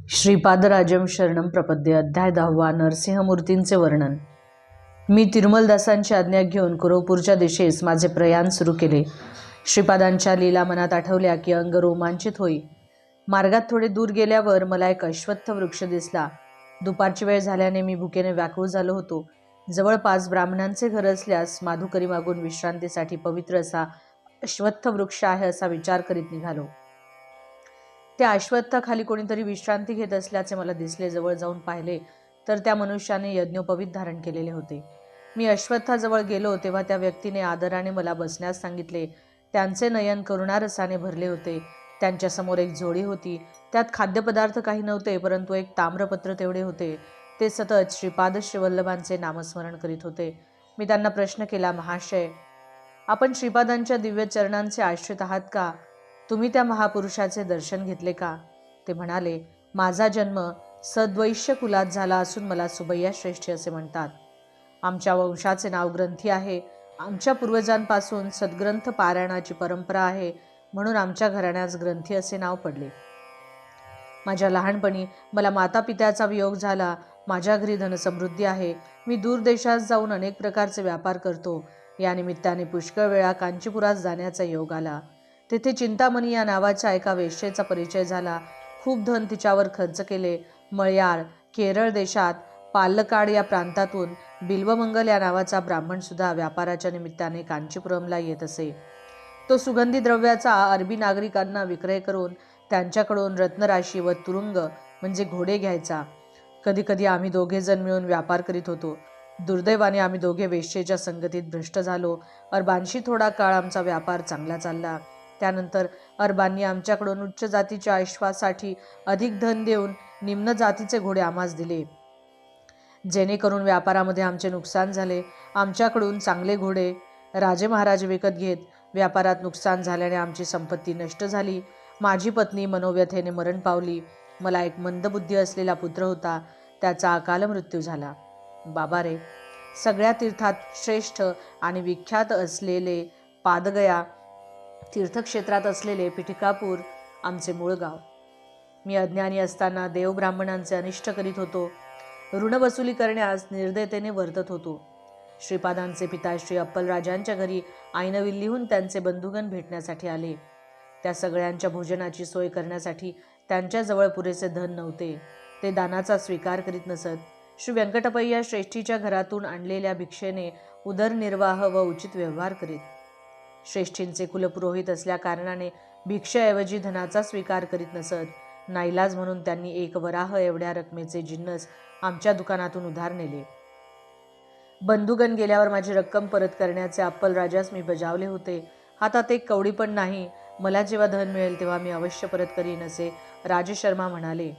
श्रीपादराजम शरणम प्रपद्ये. अध्याय 10. नरसिंहमूर्तींचे वर्णन. मी तिरुमलदासांची आज्ञा घेऊन कुरवपूरच्या दिशेस माझे प्रयाण सुरू केले. श्रीपादांच्या लीला मनात आठवल्या की अंग रोमांचित होई. मार्गात थोडे दूर गेल्यावर मला एक अश्वत्थ वृक्ष दिसला. दुपारची वेळ झाल्याने मी भुकेने व्याकुळ झालो होतो. जवळपास ब्राह्मणांचे घर असल्यास माधुकरी मागून विश्रांतीसाठी पवित्र असा अश्वत्थ वृक्ष आहे असा विचार करीत निघालो. त्या अश्वत्थाखाली कोणीतरी विश्रांती घेत असल्याचे मला दिसले. जवळ जाऊन पाहिले तर त्या मनुष्याने यज्ञोपवीत धारण केलेले होते. मी अश्वत्थाजवळ गेलो तेव्हा त्या व्यक्तीने आदराने मला बसण्यास सांगितले. त्यांचे नयन करुणारसाने भरले होते. त्यांच्यासमोर एक झोळी होती. त्यात खाद्यपदार्थ काही नव्हते, परंतु एक ताम्रपत्र तेवढे होते. ते सतत श्रीपाद श्रीवल्लभांचे नामस्मरण करीत होते. मी त्यांना प्रश्न केला, महाशय, आपण श्रीपादांच्या दिव्य चरणांचे आश्रित आहात का? तुम्ही त्या महापुरुषाचे दर्शन घेतले का? ते म्हणाले, माझा जन्म सद्वैश्य कुलात झाला असून मला सुबैया श्रेष्ठी असे म्हणतात. आमच्या वंशाचे नाव ग्रंथी आहे. आमच्या पूर्वजांपासून सद्ग्रंथ पारायणाची परंपरा आहे, म्हणून आमच्या घराण्यास ग्रंथी असे नाव पडले. माझ्या लहानपणी मला माता पित्याचा वियोग झाला. माझ्या घरी धनसमृद्धी आहे. मी दूर देशात जाऊन अनेक प्रकारचे व्यापार करतो. या निमित्ताने पुष्कळ वेळा कांचीपुरात जाण्याचा योग आला. तेथे चिंतामणी या नावाच्या एका वेश्येचा परिचय झाला. खूप धन तिच्यावर खर्च केले. मळयाळ, केरळ देशात पालक्काड या प्रांतातून बिल्वमंगल या नावाचा ब्राह्मण सुद्धा व्यापाराच्या निमित्ताने कांचीपुरमला येत असे. तो सुगंधी द्रव्याचा अरबी नागरिकांना विक्रय करून त्यांच्याकडून रत्नराशी व तुरुंग म्हणजे घोडे घ्यायचा. कधी कधी आम्ही दोघे जण मिळून व्यापार करीत होतो. दुर्दैवाने आम्ही दोघे वेश्येच्या संगतीत भ्रष्ट झालो. अरबांशी थोडा काळ आमचा व्यापार चांगला चालला. त्यानंतर अरबांनी आमच्याकडून उच्च जातीच्या अश्वासाठी अधिक धन देऊन निम्न जातीचे घोडे आम्हास दिले, जेणेकरून व्यापारामध्ये आमचे नुकसान झाले. आमच्याकडून चांगले घोडे राजे महाराजे विकत घेत. व्यापारात नुकसान झाल्याने आमची संपत्ती नष्ट झाली. माझी पत्नी मनोव्यथेने मरण पावली. मला एक मंदबुद्धी असलेला पुत्र होता. त्याचा अकाल मृत्यू झाला. बाबा रे, सगळ्या तीर्थात श्रेष्ठ आणि विख्यात असलेले पादगया तीर्थक्षेत्रात असलेले पिठिकापूर आमचे मूळ गाव. मी अज्ञानी असताना देव ब्राह्मणांचे अनिष्ट करीत होतो. ऋण वसुली करण्यास निर्दयतेने वर्तत होतो. श्रीपादांचे पिता श्री अप्पलराजांच्या घरी ऐनविल्लीहून त्यांचे बंधुगण भेटण्यासाठी आले. त्या सगळ्यांच्या भोजनाची सोय करण्यासाठी त्यांच्याजवळ पुरेसे धन नव्हते. ते दानाचा स्वीकार करीत नसत. श्री व्यंकटपय्या श्रेष्ठीच्या घरातून आणलेल्या भिक्षेने उदरनिर्वाह व उचित व्यवहार करीत. श्रेष्ठींचे कुलपुरोहित असल्या कारणाने भिक्षेऐवजी धनाचा स्वीकार करीत नसत. नाईलाज म्हणून त्यांनी एक वराह एवढ्या रकमेचे जिन्नस आमच्या दुकानातून उधार नेले. बंधुगण गेल्यावर माझी रक्कम परत करण्याचे अप्पलराजास मी बजावले होते. हातात एक कवडी पण नाही. मला जेव्हा धन मिळेल तेव्हा मी अवश्य परत करीन असे राजशर्मा म्हणाले.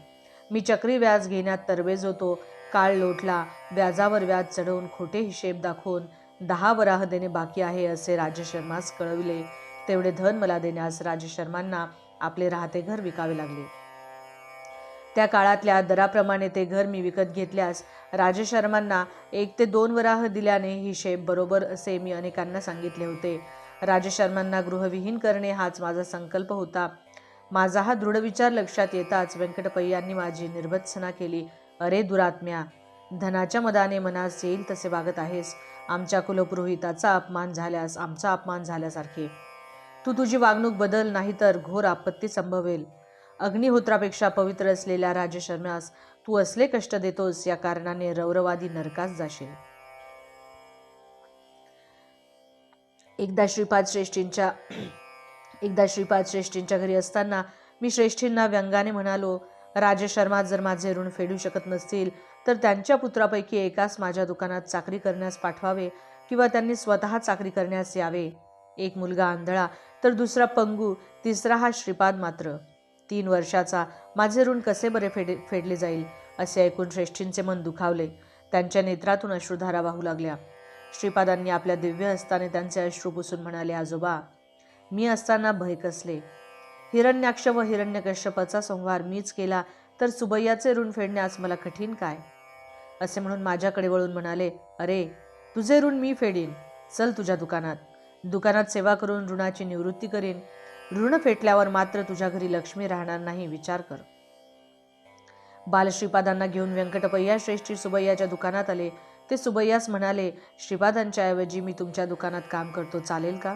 मी चक्री व्याज घेण्यात तरबेज होतो. काळ लोटला. व्याजावर व्याज चढवून खोटे हिशेब दाखवून 10 वराह देणे बाकी आहे असे राजशर्मास कळविले. तेवढे धन मला देण्यास राजशर्मांना आपले राहते घर विकावे लागले. त्या काळातल्या दराप्रमाणे ते घर मी विकत घेतल्यास राजशर्मांना 1 ते 2 वराह दिल्याने हिशेब बरोबर असे मी अनेकांना सांगितले होते. राजशर्मांना गृहविहीन करणे हाच माझा संकल्प होता. माझा हा दृढ विचार लक्षात येताच व्यंकटपय्यांनी माझी निर्भत्सना केली. अरे दुरात्म्या, धनाच्या मदाने मनास येईल तसे वागत आहेस. आमच्या कुलपुरोहिताचा अपमान झाल्यास आमचा अपमान झाल्यासारखे. तू तुझी वागणूक बदल, नाहीतर घोर आपत्ती संभवेल. अग्निहोत्रापेक्षा पवित्र असलेल्या राजशर्मास तू असले कष्ट देतोस, या कारणाने रौरवादी नरकास जाशील. एकदा श्रीपाद श्रेष्ठींच्या घरी असताना मी श्रेष्ठींना व्यंगाने म्हणालो, राजशर्मा जर माझे ऋण फेडू शकत नसतील तर त्यांच्या पुत्रापैकी एकास माझ्या दुकानात चाकरी करण्यास पाठवावे किंवा त्यांनी स्वतः चाकरी करण्यास यावे. एक मुलगा आंधळा तर दुसरा पंगू, तिसरा हा श्रीपाद मात्र. 3 वर्षाचा. माझे ऋण कसे बरे फेडले जाईल असे ऐकून श्रेष्ठींचे मन दुखावले. त्यांच्या नेत्रातून अश्रुधारा वाहू लागल्या. श्रीपादांनी आपल्या दिव्य हस्ताने त्यांचे अश्रू पुसून म्हणाले, आजोबा, मी असताना भय कसले? हिरण्याक्ष व हिरण्यकश्यपाचा संहार मीच केला तर सुबैयाचे ऋण फेडण्यास मला कठीण काय? असे म्हणून माझ्याकडे वळून म्हणाले, अरे, तुझे ऋण मी फेडीन. चल तुझ्या दुकानात सेवा करून ऋणाची निवृत्ती करीन. ऋण फेटल्यावर मात्र तुझ्या घरी लक्ष्मी राहणार नाही, विचार कर. बालश्रीपादांना घेऊन व्यंकटपय्या श्रेष्ठी सुबैयाच्या दुकानात आले. ते सुबैयास म्हणाले, श्रीपादांच्या ऐवजी मी तुमच्या दुकानात काम करतो, चालेल का?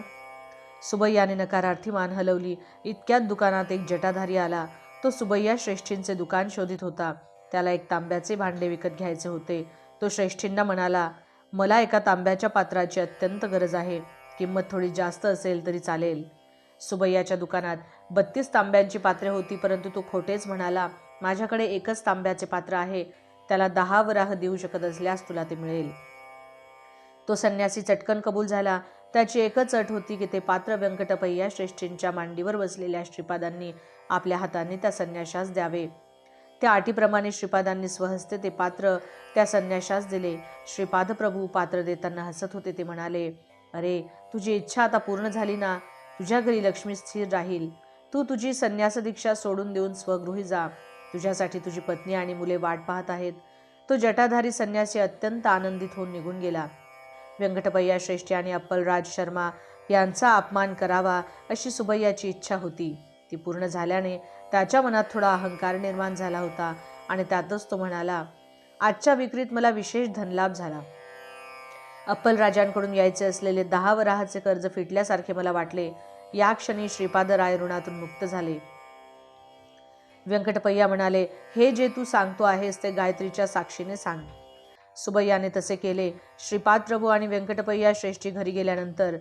सुबैयाने नकारार्थी मान हलवली. इतक्यात दुकानात एक जटाधारी आला. तो सुबैया श्रेष्ठींचे दुकान शोधित होता. त्याला एक तांब्याचे भांडे विकत घ्यायचे होते. तो श्रेष्ठींना म्हणाला, मला एका तांब्याच्या पात्राची अत्यंत गरज आहे. किंमत थोडी जास्त असेल तरी चालेल. सुबैयाच्या दुकानात 32 तांब्यांची पात्रे होती, परंतु तो खोटेच म्हणाला, माझ्याकडे एकच तांब्याचे पात्र आहे. त्याला 10 वराह देऊ शकत असल्यास तुला ते मिळेल. तो संन्यासी चटकन कबूल झाला. त्याची एकच अट होती की ते पात्र व्यंकटपय्या श्रेष्ठींच्या मांडीवर बसलेल्या श्रीपादांनी आपल्या हाताने त्या संन्याशास द्यावे. त्या अटीप्रमाणे श्रीपादांनी स्वहस्ते ते पात्र त्या संन्याशास दिले. श्रीपाद प्रभू पात्र देताना हसत होते. ते म्हणाले, अरे, तुझी इच्छा आता पूर्ण झाली ना? तुझ्या घरी लक्ष्मी स्थिर राहील. तू तुझी संन्यास दीक्षा सोडून देऊन स्वगृही जा. तुझ्यासाठी तुझी पत्नी आणि मुले वाट पाहत आहेत. तो जटाधारी संन्यासी अत्यंत आनंदित होऊन निघून गेला. व्यंकटपय्या श्रेष्ठी आणि अप्पलराज शर्मा यांचा अपमान करावा अशी सुबैयाची इच्छा होती. ती पूर्ण झाल्याने त्याच्या मनात थोडा अहंकार निर्माण झाला होता आणि त्यातच तो म्हणाला, आजच्या विक्रीत मला विशेष धनलाभ झाला. अप्पलराजांकडून यायचे असलेले 10 वराहाचे कर्ज फिटल्यासारखे मला वाटले. या क्षणी श्रीपादराय ऋणातून मुक्त झाले. व्यंकटपय्या म्हणाले, हे जे तू सांगतो आहेस ते गायत्रीच्या साक्षीने सांग. सुबैयाने तसे केले. श्रीपाद प्रभू आणि व्यंकटपय्या श्रेष्ठी घरी गेल्यानंतर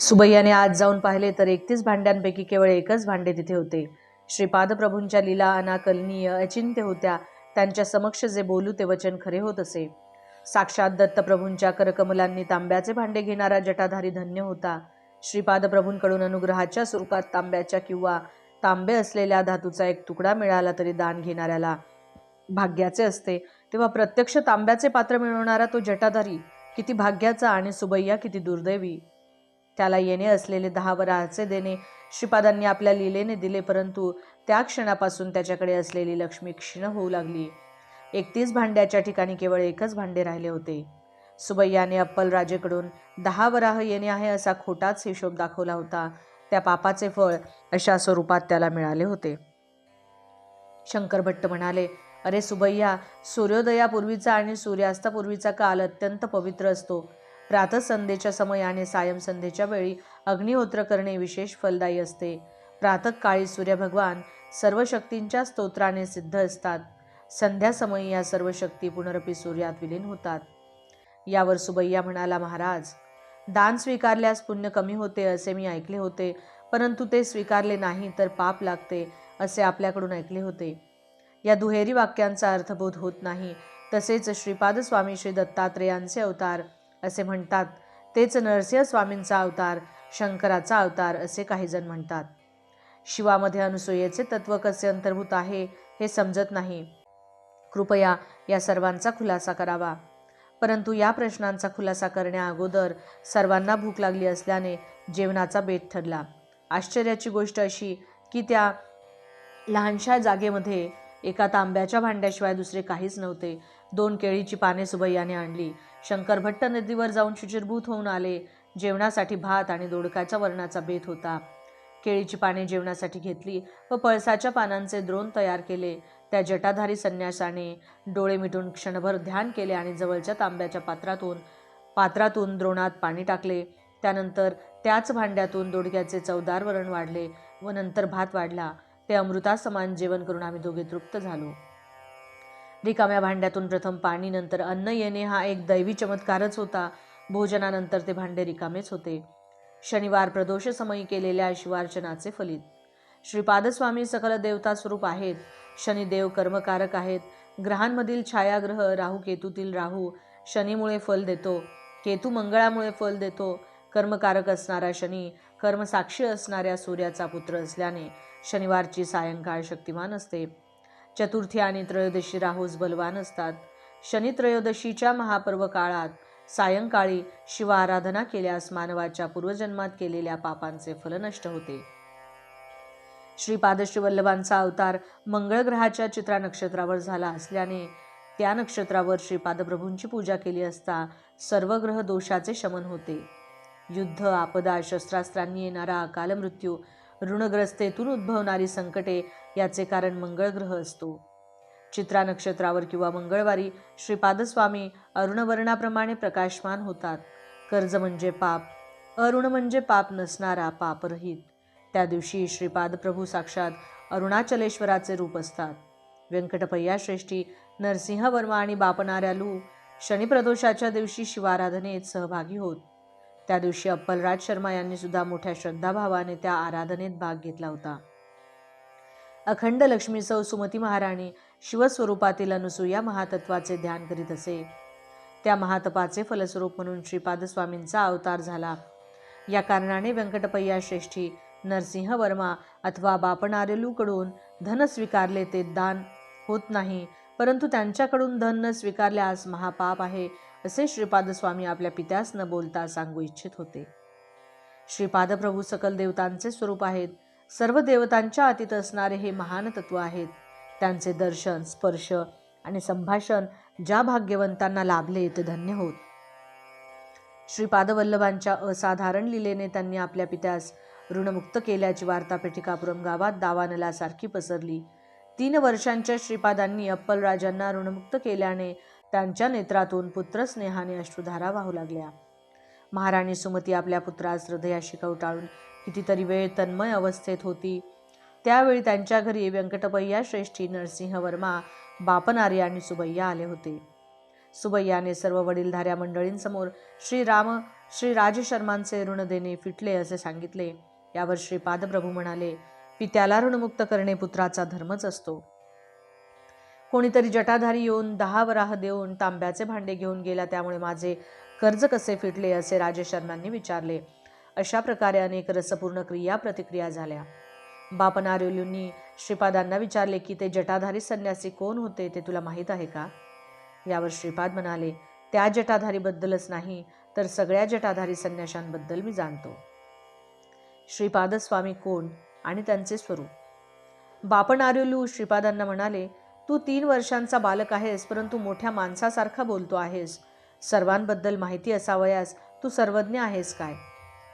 सुबैयाने आज जाऊन पाहिले तर 31 भांड्यांपैकी केवळ एकच भांडे तिथे होते. श्रीपाद प्रभूंच्या लीला अनाकलनीय अचिंत्य होत्या. त्यांच्या समक्ष जे बोलू ते वचन खरे होत असे. साक्षात दत्तप्रभूंच्या करकमलांनी तांब्याचे भांडे घेणारा जटाधारी धन्य होता. श्रीपाद प्रभूंकडून अनुग्रहाच्या स्वरूपात तांब्याच्या किंवा तांबे असलेल्या धातूचा एक तुकडा मिळाला तरी दान घेणाऱ्याला भाग्याचे असते. तेव्हा प्रत्यक्ष तांब्याचे पात्र मिळवणारा तो जटाधारी किती भाग्याचा आणि सुबैया किती दुर्दैवी. त्याला येणे असलेले 10 वराहाचे देणे श्रीपादांनी आपल्या लीलेने दिले, परंतु त्या क्षणापासून त्याच्याकडे असलेली लक्ष्मी क्षीण होऊ लागली. 31 भांड्याच्या ठिकाणी केवळ एकच भांडे राहिले होते. सुबैयाने अप्पलराजेकडून 10 वराह येणे आहे असा खोटाच हिशोब दाखवला होता. त्या पापाचे फळ अशा स्वरूपात त्याला मिळाले होते. शंकर भट्ट म्हणाले, अरे सुबैया, सूर्योदयापूर्वीचा आणि सूर्यास्तापूर्वीचा काल अत्यंत पवित्र असतो. प्रातःसंध्येच्या समयाने सायंसंध्येच्या वेळी अग्निहोत्र करणे विशेष फलदायी असते. प्रातःकाळी सूर्यभगवान सर्व शक्तींच्या स्तोत्राने सिद्ध असतात. संध्यासमयी या सर्व शक्ती पुनरपी सूर्यात विलीन होतात. यावर सुबैया म्हणाला, महाराज, दान स्वीकारल्यास पुण्य कमी होते असे मी ऐकले होते, परंतु ते स्वीकारले नाही तर पाप लागते असे आपल्याकडून ऐकले होते. या दुहेरी वाक्यांचा अर्थबोध होत नाही. तसेच श्रीपाद स्वामी श्री दत्तात्रेयांचे अवतार असे म्हणतात, तेच नरसिंह स्वामींचा अवतार, शंकराचा अवतार असे काही जण म्हणतात. शिवामध्ये अनुसूयेचे तत्व कसे अंतर्भूत आहे हे समजत नाही. कृपया या सर्वांचा खुलासा करावा. परंतु या प्रश्नांचा खुलासा करण्या अगोदर सर्वांना भूक लागली असल्याने जेवणाचा बेत ठरला. आश्चर्याची गोष्ट अशी की त्या लहानशा जागेमध्ये एका तांब्याच्या भांड्याशिवाय दुसरे काहीच नव्हते. 2 केळीची पाने सुबैयाने आणली. शंकर भट्ट नदीवर जाऊन शुचिरभूत होऊन आले. जेवणासाठी भात आणि दोडकाच्या वरणाचा बेत होता. केळीची पाने जेवणासाठी घेतली व पळसाच्या पानांचे द्रोण तयार केले. त्या जटाधारी संन्यासाने डोळे मिटून क्षणभर ध्यान केले आणि जवळच्या तांब्याच्या पात्रातून द्रोणात पाणी टाकले. त्यानंतर त्याच भांड्यातून दोडक्याचे चवदार वरण वाढले व नंतर भात वाढला. ते अमृतासमान जेवण करून आम्ही दोघे तृप्त झालो. रिकाम्या भांड्यातून प्रथम पाणी नंतर अन्न येणे हा एक दैवी चमत्कारच होता. भोजनानंतर ते भांडे रिकामेच होते. शनिवार प्रदोष समयी केलेल्या शिवार्चनाचे फलित. श्रीपादस्वामी सकल देवता स्वरूप आहेत. शनिदेव कर्मकारक आहेत. ग्रहांमधील छायाग्रह राहू केतूतील राहू शनीमुळे फल देतो, केतू मंगळामुळे फल देतो. कर्मकारक असणारा शनी कर्मसाक्षी असणाऱ्या सूर्याचा पुत्र असल्याने शनिवारची सायंकाळ शक्तिमान असते. चतुर्थी आणि त्रयोदशी राहूस बलवान असतात. शनी त्रयोदशीच्या महापर्व काळात सायंकाळी शिवाराधना केल्यास मानवाच्या पूर्वजन्मात केलेल्या पापांचे फल नष्ट होते. श्रीपाद श्रीवल्लभांचा अवतार मंगळ ग्रहाच्या चित्रा नक्षत्रावर झाला असल्याने त्या नक्षत्रावर श्रीपाद प्रभूंची पूजा केली असता सर्व ग्रह दोषाचे शमन होते. युद्ध, आपदा, शस्त्रास्त्रांनी येणारा अकाल मृत्यू, ऋणग्रस्तेतून उद्भवणारी संकटे याचे कारण मंगळ ग्रह असतो. चित्रा नक्षत्रावर किंवा मंगळवारी श्रीपादस्वामी अरुणवर्णाप्रमाणे प्रकाशमान होतात. कर्ज म्हणजे पाप, अरुण म्हणजे पाप नसणारा, पापरहित. त्या दिवशी श्रीपाद प्रभू साक्षात अरुणाचलेश्वराचे रूप असतात. व्यंकटपय्या श्रेष्ठी, नरसिंह वर्मा आणि बापनार्यालू शनिप्रदोषाच्या दिवशी शिवाराधनेत सहभागी होत. त्या दिवशी अप्पलराज शर्मा यांनी सुद्धा मोठ्या श्रद्धाभावाने त्या आराधनेत भाग घेतला होता. अखंड लक्ष्मी सौ सुमती महाराणी शिवस्वरूपातील अनुसूया महातत्वाचे ध्यान करीत असे. त्या महातपाचे फलस्वरूप म्हणून श्रीपादस्वामींचा अवतार झाला. या कारणाने व्यंकटपय्या श्रेष्ठी, नरसिंह वर्मा अथवा बापनार्यालूकडून धन स्वीकारले ते दान होत नाही, परंतु त्यांच्याकडून धन न स्वीकारल्यास महापाप आहे, असे श्रीपादस्वामी आपल्या पित्यास न बोलता सांगू इच्छित होते. श्रीपादप्रभू सकल देवतांचे स्वरूप आहेत. सर्व देवतांच्या अतीत असणारे हे महान तत्व आहेत. त्यांचे दर्शन, स्पर्श आणि संभाषण ज्या भाग्यवंतांना लाभले ते धन्य होत. श्रीपादवल्लभांच्या असाधारण लीलेने त्यांनी आपल्या पित्यास ऋणमुक्त केल्याची वार्ता पेठिकापुरम गावात दावानलासारखी पसरली. 3 वर्षांच्या श्रीपादांनी अप्पलराजांना ऋणमुक्त केल्याने त्यांच्या नेत्रातून पुत्रस्नेहाने अश्रुधारा वाहू लागल्या. महाराणी सुमती आपल्या पुत्रास हृदयाशी कवटाळून कितीतरी वेळ तन्मय अवस्थेत होती. त्यावेळी त्यांच्या घरी व्यंकटपय्या श्रेष्ठी, नरसिंह वर्मा, बापनार्या आणि सुबैया आले होते. सुबैयाने सर्व वडीलधाऱ्या मंडळींसमोर श्री राजशर्मांचे ऋण देणे फिटले असे सांगितले. यावर श्रीपादप्रभू म्हणाले, पित्याला ऋणमुक्त करणे पुत्राचा धर्मच असतो. कोणीतरी जटाधारी येऊन 10 वराह देऊन तांब्याचे भांडे घेऊन गेला, त्यामुळे माझे कर्ज कसे फिटले असे राजशर्मांनी विचारले. अशा प्रकारे अनेक रसपूर्ण क्रिया प्रतिक्रिया झाल्या. बापनार्यालूंनी श्रीपादांना विचारले की ते जटाधारी संन्यासी कोण होते ते तुला माहीत आहे का? यावर श्रीपाद म्हणाले, त्या जटाधारीबद्दलच नाही तर सगळ्या जटाधारी संन्याशांबद्दल मी जाणतो. श्रीपादस्वामी कोण आणि त्यांचे स्वरूप? बापनार्यालू श्रीपादांना म्हणाले, तू 3 वर्षांचा बालक आहेस, परंतु मोठ्या माणसासारखा बोलतो आहेस. सर्वांबद्दल माहिती असावयास तू सर्वज्ञ आहेस काय?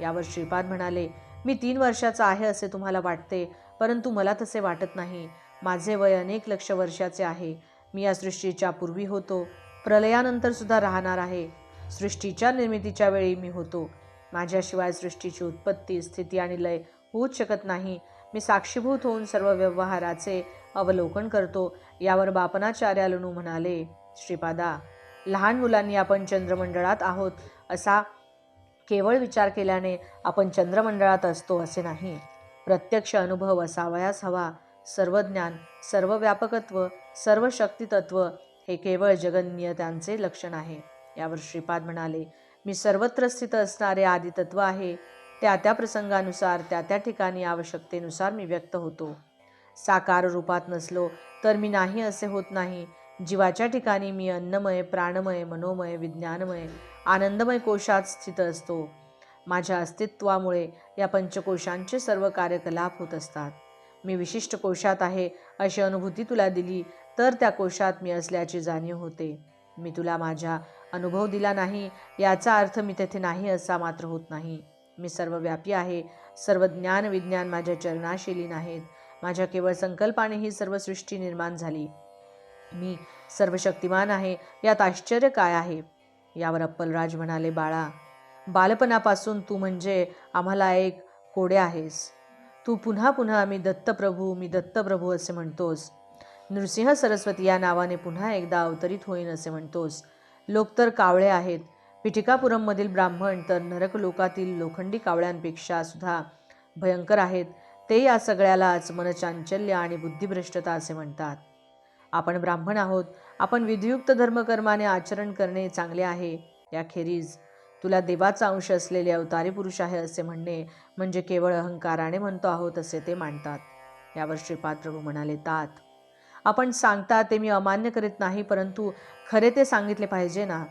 यावर श्रीपाद म्हणाले, मी 3 वर्षाचा आहे असे तुम्हाला वाटते, परंतु मला तसे वाटत नाही. माझे वय अनेक लक्ष वर्षाचे आहे. मी या सृष्टीच्या पूर्वी होतो, प्रलयानंतर सुद्धा राहणार आहे. सृष्टीच्या निर्मितीच्या वेळी मी होतो. माझ्याशिवाय सृष्टीची उत्पत्ती, स्थिती आणि लय होऊच शकत नाही. मी साक्षीभूत होऊन सर्व व्यवहाराचे अवलोकन करतो. यावर बापनाचार्यालू म्हणाले, श्रीपादा, लहान मुलांनी आपण चंद्रमंडळात आहोत असा केवळ विचार केल्याने आपण चंद्रमंडळात असतो असे नाही. प्रत्यक्ष अनुभव असावयास हवा. सर्व ज्ञान, सर्व व्यापकत्व, सर्व शक्तितत्व हे केवळ जगन्नियत्यांचे लक्षण आहे. यावर श्रीपाद म्हणाले, मी सर्वत्र स्थित असणारे आदितत्व आहे. त्या त्या प्रसंगानुसार, त्या त्या ठिकाणी आवश्यकतेनुसार मी व्यक्त होतो. साकार रूपात नसलो तर मी नाही असे होत नाही. जीवाच्या ठिकाणी मी अन्नमय, प्राणमय, मनोमय, विज्ञानमय, आनंदमय कोशात स्थित असतो. माझ्या अस्तित्वामुळे या पंचकोशांचे सर्व कार्यकलाप होत असतात. मी विशिष्ट कोशात आहे अशी अनुभूती तुला दिली तर त्या कोशात मी असल्याची जाणीव होते. मी तुला माझा अनुभव दिला नाही याचा अर्थ मी तेथे नाही असा मात्र होत नाही. मी सर्वव्यापी आहे. सर्व ज्ञान विज्ञान माझ्या चरणाशी लीन आहेत. माझ्या केवळ संकल्पाने ही सर्व सृष्टी निर्माण झाली. मी सर्वशक्तिमान आहे, यात आश्चर्य काय आहे? यावर अप्पलराज म्हणाले, बाळा, बालपणापासून तू म्हणजे आम्हाला एक कोडे आहेस. तू पुन्हा पुन्हा मी दत्तप्रभू, मी दत्तप्रभू असे म्हणतोस. नृसिंह सरस्वती या नावाने पुन्हा एकदा अवतरित होईन असे म्हणतोस. लोक तर कावळे आहेत. पिठिकापुरममधील ब्राह्मण तर नरक लोकातील लोखंडी कावळ्यांपेक्षा सुद्धा भयंकर आहेत. ते या सगळ्यालाच मनचांचल्य आणि बुद्धिभ्रष्टता असे म्हणतात. आपण ब्राह्मण आहोत. आपण विधियुक्त धर्मकर्माने आचरण करणे चांगले आहे. याखेरीज तुला देवाचा अंश असलेले अवतारी पुरुष आहे असे म्हणणे म्हणजे केवळ अहंकाराने म्हणतो आहोत असे ते मानतात. यावर श्रीपाद प्रभू म्हणाले, तात, आपण सांगता ते मी अमान्य करीत नाही, परंतु खरे ते सांगितले पाहिजे ना.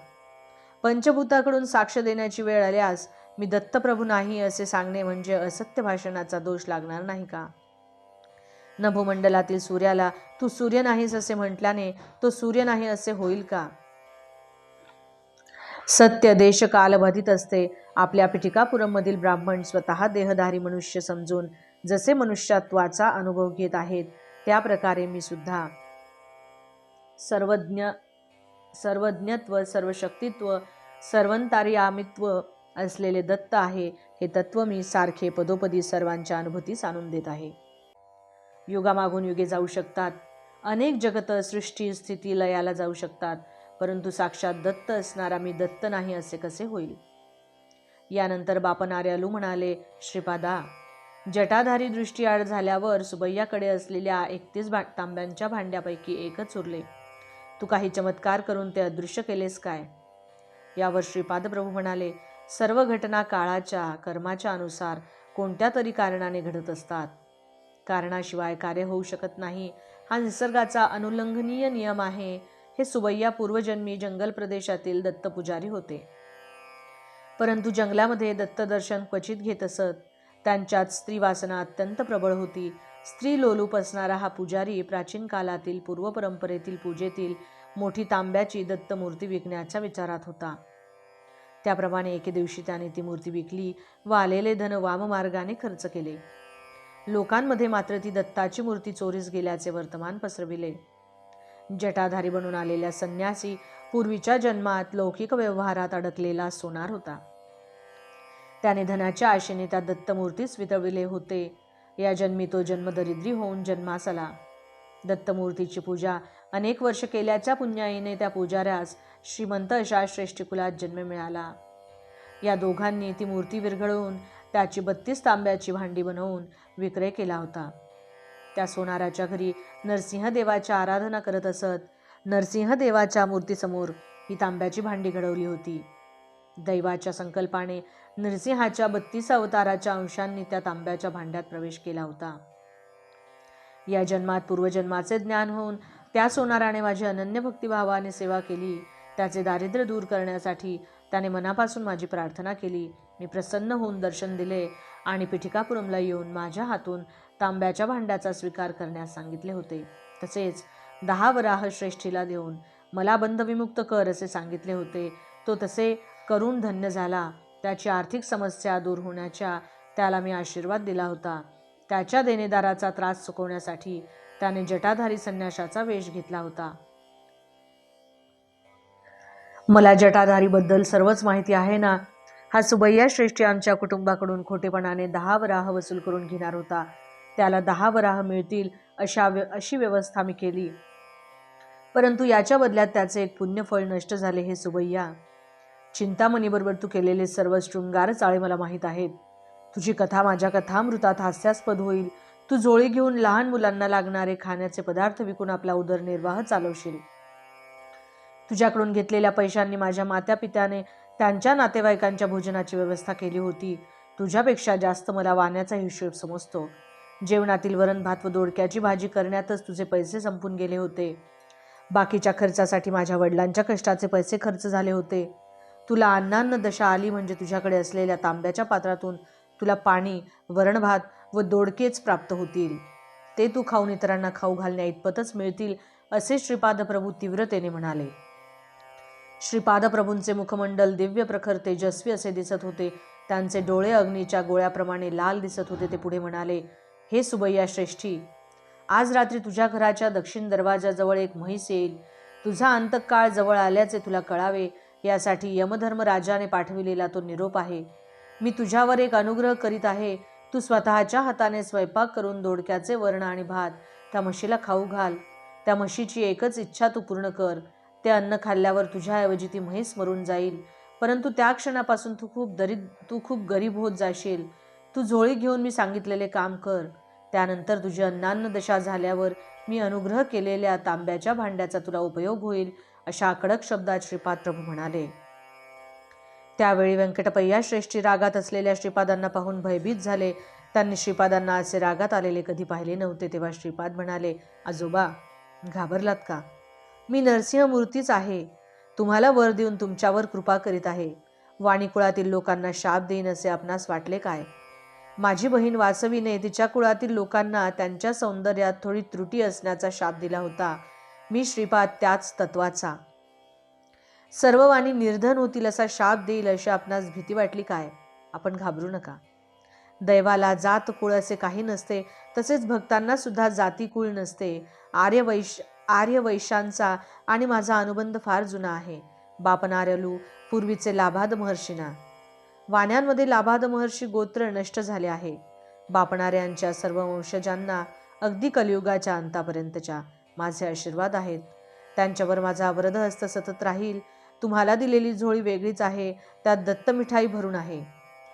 पंचभूताकडून साक्ष देण्याची वेळ आल्यास मी दत्तप्रभू नाही असे सांगणे म्हणजे असत्य भाषणाचा दोष लागणार नाही का? नभोमंडलातील सूर्याला तू सूर्य नाहीस असे म्हटल्याने तो सूर्य नाही असे होईल का? सत्य देश कालबाधित असते. आपल्या पिठिकापुरममधील ब्राह्मण स्वतः देहधारी मनुष्य समजून जसे मनुष्यत्वाचा अनुभव घेत आहेत त्या प्रकारे मी सुद्धा सर्वज्ञत्व, सर्वशक्तित्व, सर्वंतर्यामित्व असलेले दत्त आहे. हे तत्व मी सारखे पदोपदी सर्वांच्या अनुभूतीस आणून देत आहे. युगामागून युगे जाऊ शकतात, अनेक जगत सृष्टी स्थिती लयाला जाऊ शकतात, परंतु साक्षात दत्त असणारा मी दत्त नाही असे कसे होईल? यानंतर बापा नार्यालू म्हणाले, श्रीपादा, जटाधारी दृष्टीआड झाल्यावर सुबैयाकडे असलेल्या 31 तांब्यांच्या भांड्यापैकी एकच उरले. तू काही चमत्कार करून ते अदृश्य केलेस काय? यावर श्रीपाद प्रभू म्हणाले, सर्व घटना काळाच्या कर्माच्या अनुसार कोणत्या तरी कारणाने घडत असतात. कारणाशिवाय कार्य होऊ शकत नाही, हा निसर्गाचा अनुल्लंघनीय नियम आहे. हे सुबैया पूर्वजन्मी जंगल प्रदेशातील दत्त पुजारी होते, परंतु जंगलामध्ये दत्त दर्शन क्वचित घेत असत. त्यांच्यात स्त्री वासना अत्यंत प्रबळ होती. स्त्री लोलूप असणारा हा पुजारी प्राचीन कालातील पूर्व परंपरेतील पूजेतील मोठी तांब्याची दत्त मूर्ती विकण्याच्या विचारात होता. त्याप्रमाणे एके दिवशी त्याने ती मूर्ती विकली व आलेले धन वाममार्गाने खर्च केले. लोकांमध्ये मात्र ती दत्ताची मूर्ती चोरीस गेल्याचे वर्तमान पसरविले. जटाधारी बनून आलेल्या संन्यासी पूर्वीच्या जन्मात लौकिक व्यवहारात अडकलेला सोनार होता. त्याने धनाच्या आशेने त्या दत्तमूर्तीस वितळविले होते. या जन्मी तो जन्मदरिद्री होऊन जन्मास आला. दत्तमूर्तीची पूजा अनेक वर्ष केल्याच्या पुण्याईने त्या पुजाऱ्यास श्रीमंत अशा श्रेष्ठी कुलात जन्म मिळाला. या दोघांनी ती मूर्ती विरघळवून त्याची 32 तांब्याची भांडी बनवून विक्रय केला होता. त्या सोनाराच्या घरी नरसिंहदेवाची आराधना करत असत. नरसिंहदेवाच्या मूर्तीसमोर ही तांब्याची भांडी घडवली होती. दैवाच्या संकल्पाने नरसिंहाच्या 32 अवताराच्या अंशांनी त्या तांब्याच्या भांड्यात प्रवेश केला होता. या जन्मात पूर्वजन्माचे ज्ञान होऊन त्या सोनाराने माझी अनन्य भक्तिभावाने सेवा केली. त्याचे दारिद्र्य दूर करण्यासाठी त्याने मनापासून माझी प्रार्थना केली. मी प्रसन्न होऊन दर्शन दिले आणि पिठिकापुरमला येऊन माझ्या हातून तांब्याच्या भांड्याचा स्वीकार करण्यास सांगितले होते. तसेच 10 वराह श्रेष्ठीला देऊन मला बंधविमुक्त कर असे सांगितले होते. तो तसे करून धन्य झाला. त्याची आर्थिक समस्या दूर होण्याच्या त्याला मी आशीर्वाद दिला होता. त्याच्या देणेदाराचा त्रास चुकवण्यासाठी त्याने जटाधारी संन्याशाचा वेश घेतला होता. मला जटाधारीबद्दल सर्वच माहिती आहे ना. हा सुबैया श्रेष्ठी आमच्या कुटुंबाकडून खोटेपणाने 10 वराह वसूल करून घेणार होता. त्याला 10 वराह मिळतील अशी व्यवस्था मी केली, परंतु याच्या बदल्यात त्याचे एक पुण्यफळ नष्ट झाले. हे सुबैया, चिंतामणीबरोबर तू केलेले सर्व शृंगार चाळे मला माहीत आहेत. तुझी कथा माझ्या कथामृतात हास्यास्पद होईल. तू जोळी घेऊन लहान मुलांना लागणारे खाण्याचे पदार्थ विकून आपला उदरनिर्वाह चालवशील. तुझ्याकडून घेतलेल्या पैशांनी माझ्या मात्यापित्याने त्यांच्या नातेवाईकांच्या भोजनाची व्यवस्था केली होती. तुझ्यापेक्षा जास्त मला वाण्याचा हिशोब समजतो. जेवणातील वरण भात व दोडक्याची भाजी करण्यातच तुझे पैसे संपून गेले होते. बाकीच्या खर्चासाठी माझ्या वडिलांच्या कष्टाचे पैसे खर्च झाले होते. तुला अन्नान्न दशा आली म्हणजे तुझ्याकडे असलेल्या तांब्याच्या पात्रातून तुला पाणी, वरण भात व दोडकेच प्राप्त होतील. ते तू खाऊन इतरांना खाऊ घालण्या इतपतच मिळतील असे श्रीपाद प्रभू तीव्रतेने म्हणाले. श्रीपाद प्रभूंचे मुखमंडल दिव्य प्रखर तेजस्वी असे दिसत होते. त्यांचे डोळे अग्नीच्या गोळ्याप्रमाणे लाल दिसत होते. ते पुढे म्हणाले, हे सुबैया श्रेष्ठी, आज रात्री तुझ्या घराच्या दक्षिण दरवाजाजवळ एक म्हैस येईल. तुझा अंतकाळ जवळ आल्याचे तुला कळावे यासाठी यमधर्मराजाने पाठविलेला तो निरोप आहे. मी तुझ्यावर एक अनुग्रह करीत आहे. तू स्वतःच्या हाताने स्वयंपाक करून दोडक्याचे वरण आणि भात त्या म्हशीला खाऊ घाल. त्या म्हशीची एकच इच्छा तू पूर्ण कर. ते अन्न खाल्ल्यावर तुझ्याऐवजी ती म्हैस मरून जाईल, परंतु त्या क्षणापासून तू खूप गरीब होत जाशील. तू झोळी घेऊन मी सांगितलेले काम कर. त्यानंतर तुझी अन्नान्न दशा झाल्यावर मी अनुग्रह केलेल्या तांब्याच्या भांड्याचा तुला उपयोग होईल, अशा कडक शब्दात श्रीपाद प्रभू म्हणाले. त्यावेळी व्यंकटपय्या श्रेष्ठी रागात असलेल्या श्रीपादांना पाहून भयभीत झाले. त्यांनी श्रीपादांना असे रागात आलेले कधी पाहिले नव्हते. तेव्हा श्रीपाद म्हणाले, आजोबा, घाबरलात का? मी नरसिंहमूर्तीच आहे. तुम्हाला वर देऊन तुमच्यावर कृपा करीत आहे. वाणी कुळातील लोकांना शाप देईन असे आपणास वाटले काय? माझी बहीण वासवीने तिच्या कुळातील लोकांना त्यांच्या सौंदर्यात थोडी त्रुटी असण्याचा शाप दिला होता. मी श्रीपाद त्याच तत्वाचा. सर्व वाणी निर्धन होतील असा शाप देईल अशी आपणास भीती वाटली काय? आपण घाबरू नका. दैवाला जात कुळ असे काही नसते, तसेच भक्तांना सुद्धा जाती कुळ नसते. आर्य वैश्यांचा आणि माझा अनुबंध फार जुना आहे. बापनार्यलू पूर्वीचे लाभाद महर्षींना. वाण्यांमध्ये लाभाद महर्षी गोत्र नष्ट झाले आहे. बापणाऱ्यांच्या सर्व वंशजांना अगदी कलियुगाच्या अंतापर्यंतच्या माझे आशीर्वाद आहेत. त्यांच्यावर माझा वरदहस्त सतत राहील. तुम्हाला दिलेली झोळी वेगळीच आहे, त्यात दत्त मिठाई भरून आहे.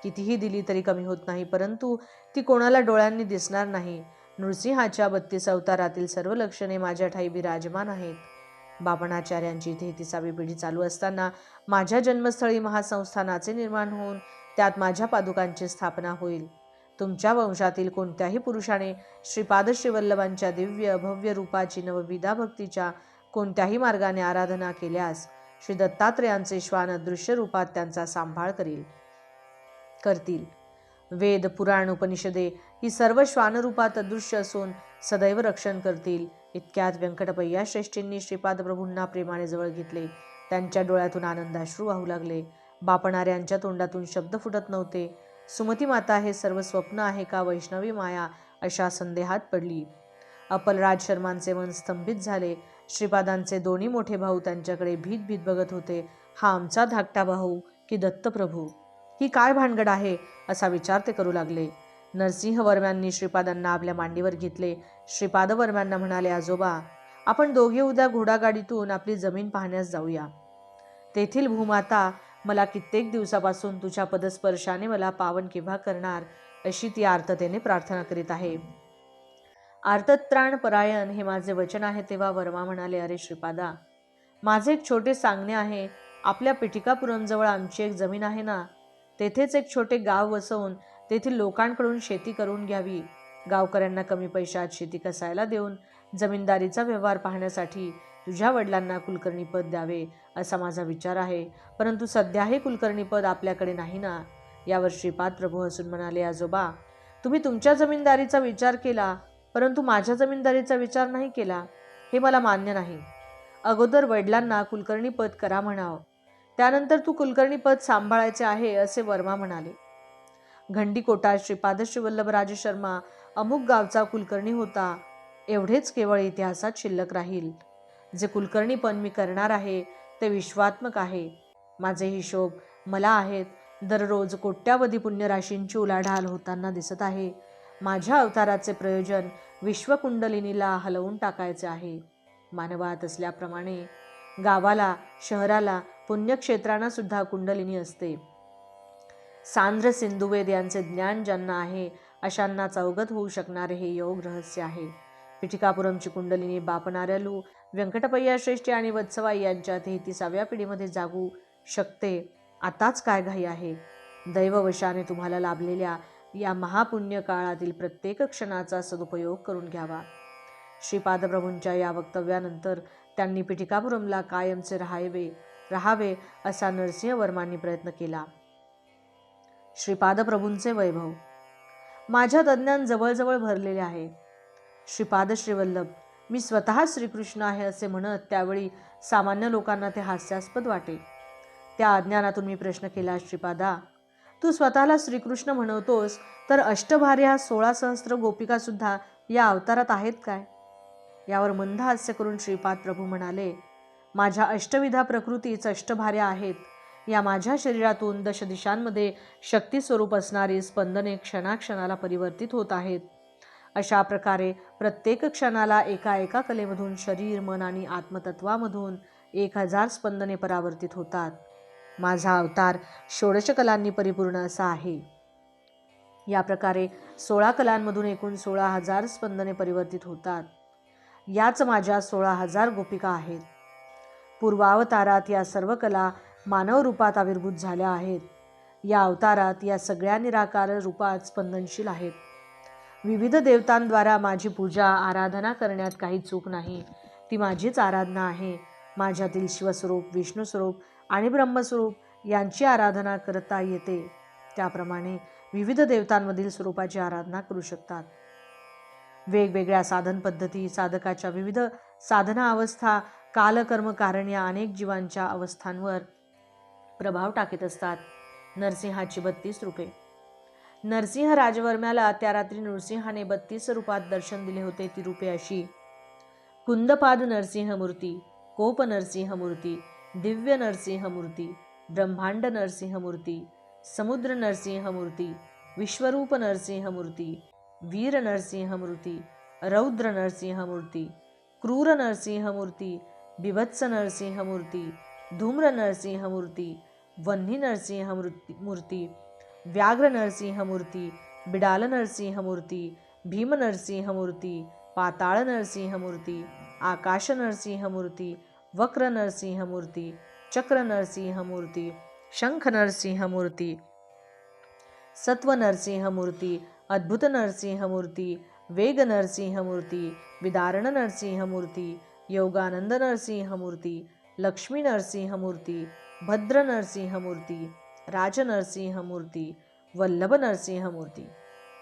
कितीही दिली तरी कमी होत नाही, परंतु ती कोणाला डोळ्यांनी दिसणार नाही. नृसिंहाच्या 32 अवतारातील सर्व लक्षणे माझ्या ठाई विराजमान आहेत. बापणाचार्यांची 33वी पिढी चालू असताना माझ्या जन्मस्थळी महासंस्थानाचे निर्माण होऊन त्यात माझ्या पादुकांची स्थापना होईल. तुमच्या वंशातील कोणत्याही पुरुषाने श्रीपाद श्रीवल्लभांच्या दिव्य भव्य रूपाची नवविधा भक्तीच्या कोणत्याही मार्गाने आराधना केल्यास श्री दत्तात्रेयांचे श्वान अदृश्य रूपात त्यांचा सांभाळ करतील. वेद पुराण उपनिषदे ही सर्व श्वानरूपात अदृश्य असून सदैव रक्षण करतील. इतक्यात व्यंकटपय्या श्रेष्ठींनी श्रीपाद प्रभूंना प्रेमाने जवळ घेतले. त्यांच्या डोळ्यातून आनंदाश्रू वाहू लागले. बापणाऱ्यांच्या तोंडातून शब्द फुटत नव्हते. सुमती माता हे सर्व स्वप्न आहे का वैष्णवी माया, अशा संदेहात पडली. अपलराज शर्मांचे मन स्तंभित झाले. श्रीपादांचे दोन्ही मोठे भाऊ त्यांच्याकडे भीत भीत बघत होते. हा आमचा धाकटा भाऊ की दत्तप्रभू? ही काय भानगड आहे, असा विचार ते करू लागले. नरसिंहवर्म्यांनी श्रीपादांना आपल्या मांडीवर घेतले. श्रीपादवर्म्यांना म्हणाले, आजोबा, आपण दोघे उद्या घोडागाडीतून आपली जमीन पाहण्यास जाऊया. तेथील भूमाता मला कित्येक दिवसापासून तुझ्या पदस्पर्शाने मला पावन केव्हा करणार, अशी ती आर्ततेने प्रार्थना करीत आहे. आर्तत्राण परायण हे माझे वचन आहे. तेव्हा वर्मा म्हणाले, अरे श्रीपादा, माझे एक छोटे सांगणे आहे. आपल्या पिठिकापुरमजवळ आमची एक जमीन आहे ना, तेथेच एक छोटे गाव वसवून तेथील लोकांकडून शेती करून घ्यावी. गावकऱ्यांना कमी पैशात शेती कसायला देऊन जमीनदारीचा व्यवहार पाहण्यासाठी तुझ्या वडिलांना कुलकर्णीपद द्यावे, असा माझा विचार आहे. परंतु सध्या हे कुलकर्णीपद आपल्याकडे नाही ना. यावर श्रीपाद प्रभू हसून म्हणाले, आजोबा, तुम्ही तुमच्या जमीनदारीचा विचार केला, परंतु माझ्या जमीनदारीचा विचार नाही केला. हे मला मान्य नाही. अगोदर वडिलांना कुलकर्णीपद करा म्हणावं, त्यानंतर तू कुलकर्णीपद सांभाळायचे आहे, असे वर्मा म्हणाले. घंडीकोटात श्रीपाद श्रीवल्लभराज शर्मा अमुक गावचा कुलकर्णी होता, एवढेच केवळ इतिहासात शिल्लक राहील. जे कुलकर्णीपण मी करणार आहे ते विश्वात्मक आहे. माझे हिशोब मला आहेत. दररोज कोट्यावधी पुण्यराशींची उलाढाल होताना दिसत आहे. माझ्या अवताराचे प्रयोजन विश्वकुंडलिनीला हलवून टाकायचे आहे. मानवात असल्याप्रमाणे गावाला, शहराला, पुण्यक्षेत्रांना सुद्धा कुंडलिनी असते. सांद्र सिंधुवेद यांचे ज्ञान ज्यांना आहे अशांनाच अवगत होऊ शकणारे हे योग रहस्य आहे. पिठिकापुरमची कुंडलिनी बापनार्यलू, व्यंकटपय्या श्रेष्ठी आणि वत्सवाई यांच्या 33व्या पिढीमध्ये जागू शकते. आताच काय घाई आहे? दैववशाने तुम्हाला लाभलेल्या या महापुण्य काळातील प्रत्येक क्षणाचा सदुपयोग करून घ्यावा. श्रीपादप्रभूंच्या या वक्तव्यानंतर त्यांनी पिठिकापुरमला कायमचे राहावे असा नरसिंहवर्मांनी प्रयत्न केला. श्रीपादप्रभूंचे वैभव माझ्या अज्ञान जवळजवळ भरलेले आहे. श्रीपाद श्रीवल्लभ, मी स्वतः श्रीकृष्ण आहे असे म्हणत त्यावेळी सामान्य लोकांना ते हास्यास्पद वाटे. त्या अज्ञानातून मी प्रश्न केला, श्रीपादा, तू स्वतःला श्रीकृष्ण म्हणवतोस, तर अष्टभार्या 16 सहस्त्र गोपिका सुद्धा या अवतारात आहेत काय? यावर मंद हास्य करून श्रीपाद प्रभू म्हणाले, माझ्या अष्टविधा प्रकृतीच अष्टभार्या आहेत. या माझ्या शरीरातून दश दिशांमध्ये शक्ती स्वरूप असणारी स्पंदने क्षणाक्षणाला परिवर्तित होत आहेत. अशा प्रकारे प्रत्येक क्षणाला एका कलेमधून शरीर, मन आणि आत्मतत्वामधून 1000 स्पंदने परावर्तित होतात. माझा अवतार 16 कलांनी परिपूर्ण असा आहे. या प्रकारे 16 कलांमधून एकूण 16,000 स्पंदने परिवर्तित होतात. याच माझ्या 16,000 गोपिका आहेत. पूर्वावतारात या सर्व कला मानव रूपात आविर्भूत झाल्या आहेत. या अवतारात या सगळ्या निराकार रूपात स्पंदनशील आहेत. विविध देवतांद्वारा माझी पूजा आराधना करण्यात काही चूक नाही. ती माझीच आराधना आहे. माझ्यातील शिवस्वरूप, विष्णुस्वरूप आणि ब्रह्मस्वरूप यांची आराधना करता येते. त्याप्रमाणे विविध देवतांमधील स्वरूपाची आराधना करू शकतात. वेगवेगळ्या साधन पद्धती, साधकाच्या विविध साधना अवस्था, कालकर्म कारण या अनेक जीवांच्या अवस्थांवर प्रभाव टाकीत असतात. नरसिंहाची 32 रूपे. नरसिंह राजवर्म्याला त्या रात्री नृसिंहाने 32 रूपात दर्शन दिले होते. ती रूपे अशी: कुंदपाद नरसिंहमूर्ती, कोप नरसिंहमूर्ती, दिव्य नरसिंहमूर्ती, ब्रह्मांड नरसिंहमूर्ती, समुद्र नरसिंहमूर्ती, विश्वरूप नरसिंहमूर्ती, वीर नरसिंहमूर्ती, रौद्र नरसिंहमूर्ती, क्रूर नरसिंहमूर्ती, बिभत्स नरसिंहमूर्ती, धूम्र नरसिंहमूर्ती, वन्ही नरसिंहमूर्ती, व्याघ्र नरसिंहमूर्ती, बिडाल नरसिंहमूर्ती, भीम नरसिंहमूर्ती, पाताळ नरसिंहमूर्ती, आकाश नरसिंहमूर्ती, वक्र नरसिंहमूर्ती, चक्र नरसिंहमूर्ती, शंख नरसिंहमूर्ती, सत्व नरसिंहमूर्ती, अद्भुत नरसिंहमूर्ती, वेग नरसिंहमूर्ती, विदारण नरसिंहमूर्ती, योगानंद नरसिंहमूर्ती, लक्ष्मी नरसिंहमूर्ती, भद्र नरसिंहमूर्ती, राज नरसिंहमूर्ती, वल्लभ नरसिंहमूर्ती.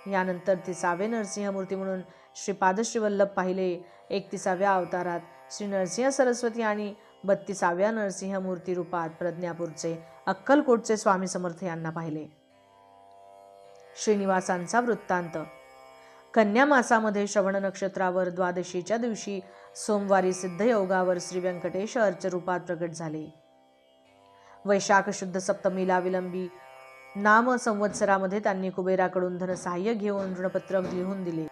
यानंतर 30वे नरसिंहमूर्ती म्हणून श्रीपाद श्रीवल्लभ पाहिले. 31व्या अवतारात श्री नरसिंह सरस्वती आणि 32व्या नरसिंहमूर्ती रूपात प्रज्ञापूरचे अक्कलकोटचे स्वामी समर्थ यांना पाहिले. श्रीनिवासांचा वृत्तांत. कन्या मासामध्ये श्रवण नक्षत्रावर द्वादशीच्या दिवशी सोमवारी सिद्धयोगावर श्री व्यंकटेश अर्चरूपात प्रकट झाले. वैशाख शुद्ध सप्तमीला विलंबी नाम संवत्सरामध्ये त्यांनी कुबेराकडून धनसहाय्य घेऊन ऋणपत्रक लिहून दिले.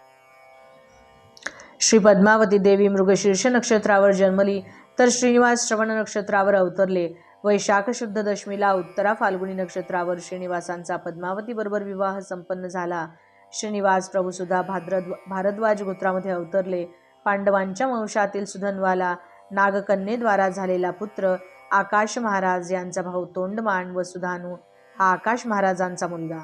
श्री पद्मावती देवी मृगशीर्ष नक्षत्रावर जन्मली तर श्रीनिवास श्रवण नक्षत्रावर अवतरले. वैशाख शुद्ध दशमीला उत्तरा फाल्गुनी नक्षत्रावर श्रीनिवासांचा पद्मावती बरोबर विवाह संपन्न झाला. श्रीनिवास प्रभुसुद्धा भारद्वाज गोत्रामध्ये अवतरले. पांडवांच्या वंशातील सुधन्वाला नागकन्येद्वारा झालेला पुत्र आकाश महाराज यांचा भाऊ तोंडमान व सुधानू हा आकाश महाराजांचा मुलगा.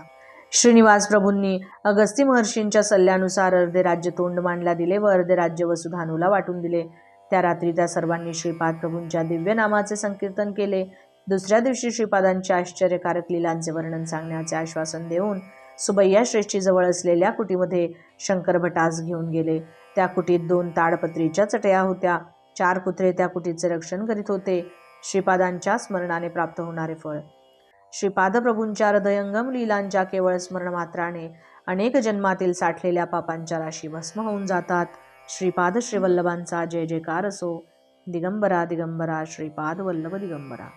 श्रीनिवास प्रभूंनी अगस्ती महर्षींच्या सल्ल्यानुसार अर्धे राज्य तोंडमानला दिले व अर्धे राज्य वसुधानूला वाटून दिले. त्या रात्री त्या सर्वांनी श्रीपाद प्रभूंच्या दिव्य नामाचे संकीर्तन केले. दुसऱ्या दिवशी श्रीपादांच्या आश्चर्यकारक लीलांचे वर्णन सांगण्याचे आश्वासन देऊन सुबैया श्रेष्ठी जवळ असलेल्या कुटीमध्ये शंकर भटास घेऊन गेले. त्या कुटीत 2 ताडपत्रीच्या चटया होत्या. 4 कुत्रे त्या कुटीचे रक्षण करीत होते. श्रीपादांच्या स्मरणाने प्राप्त होणारे फळ. श्रीपाद प्रभूंच्या हृदयंगम लीलांच्या केवळ स्मरणमात्राने अनेक जन्मातील साठलेल्या पापांच्या राशी भस्म होऊन जातात. श्रीपाद श्रीवल्लभांचा जय जयकार असो. दिगंबरा दिगंबरा श्रीपाद वल्लभ दिगंबरा.